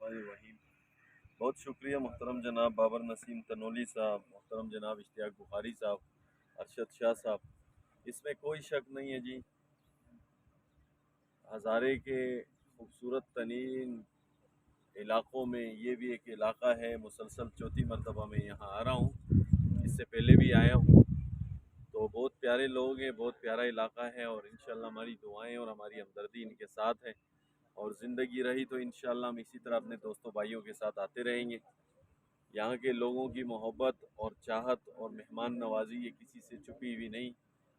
बिस्मिल्लाहिर्रहमानिर्रहीम। बहुत शुक्रिया मोहतरम जनाब बाबर नसीम तनोली साहब, मोहतरम जनाब इश्तियाक बुखारी साहब, अरशद शाह साहब। इसमें कोई शक नहीं है जी, हज़ारे के खूबसूरत तरीन इलाक़ों में ये भी एक इलाक़ा है। मुसलसल चौथी मरतबा मैं यहाँ आ रहा हूँ, इससे पहले भी आया हूँ। तो बहुत प्यारे लोग हैं, बहुत प्यारा इलाक़ा है और इंशाअल्लाह हमारी दुआएं और हमारी हमदर्दी इनके साथ है। और ज़िंदगी रही तो इंशाअल्लाह हम इसी तरह अपने दोस्तों भाइयों के साथ आते रहेंगे। यहाँ के लोगों की मोहब्बत और चाहत और मेहमान नवाजी ये किसी से छुपी हुई नहीं,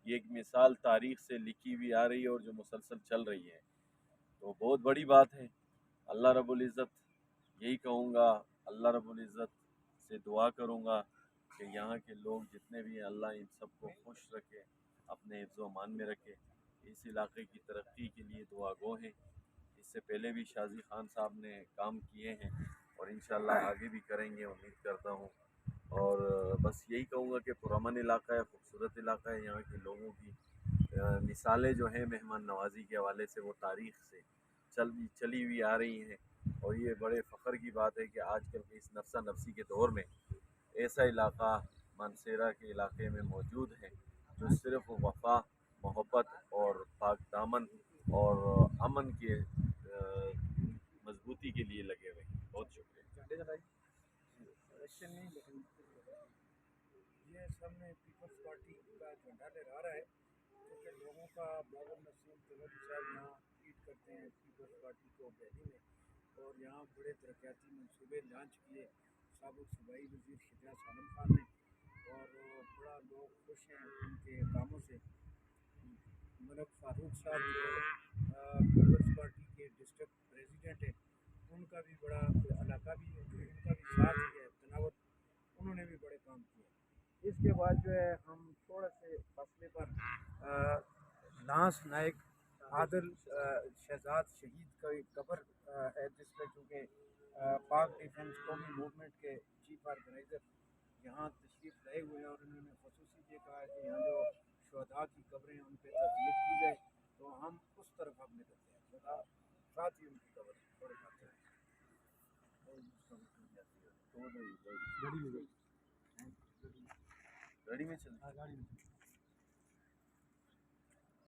ये एक मिसाल तारीख़ से लिखी हुई आ रही है और जो मुसलसल चल रही है। तो बहुत बड़ी बात है। अल्लाह रब्बुल इज़्ज़त, यही कहूँगा, अल्लाह रब्बुल इज़्ज़त से दुआ करूँगा कि यहाँ के लोग जितने भी हैं अल्लाह इन सबको खुश रखे, अपने हिफ्ज़ व अमान में रखे। इस इलाक़े की तरक्की के लिए दुआ गो हैं। इससे पहले भी शाज़ी ख़ान साहब ने काम किए हैं और इंशाअल्लाह आगे भी करेंगे, उम्मीद करता हूँ। और बस यही कहूँगा कि पुरअमन इलाक़ा है, खूबसूरत इलाक़ा है। यहाँ के लोगों की मिसालें जो हैं मेहमान नवाजी के हवाले से वो तारीख़ से चली हुई आ रही हैं। और ये बड़े फ़ख्र की बात है कि आजकल के इस नफसा नफसी के दौर में ऐसा इलाक़ा मानसेरा के इलाक़े में मौजूद है जो सिर्फ़ वफ़ा, मोहब्बत और पाक दामन और अमन के मजबूती के लिए लगे हुए हैं। बहुत शुक्रिया। ये सामने पीपल्स पार्टी का झंडा लहरा रहा है, क्योंकि लोगों का बाबर नसीम तनोली साहब यहाँ लीड करते हैं पीपल्स पार्टी को दिल्ली में, और यहाँ बड़े तरक्याती मनसूबे लॉन्च किए साबिक़ सूबाई वज़ीर शहजाद आलम खान ने, और बड़ा लोग खुश हैं उनके कामों से। मलक फ़ारूक साहब जो पीपल्स पार्टी के डिस्ट्रिक्ट प्रेसिडेंट हैं, उनका भी बड़ा इलाका भी है, उनका भी साथ ही है तनावत, उन्होंने भी बड़े काम किए। इसके बाद जो है हम थोड़े से फासले पर लांस नायक आदिल शहजाद शहीद का एक कब्र है, जिसमें चूँकि पाक डिफेंस कौमी मूवमेंट के चीफ ऑर्गेनाइज़र यहाँ तशरीफ़ लाए हुए हैं, और उन्होंने खसूसी ये कहा है कि यहाँ जो शुहदा की कब्रें हैं उन पर तज़ीयत की जाए, तो हम उस तरफ अब निकलते हैं। शुहदा साथ ही उनकी कब्र थोड़े खाते हैं गाड़ी में चल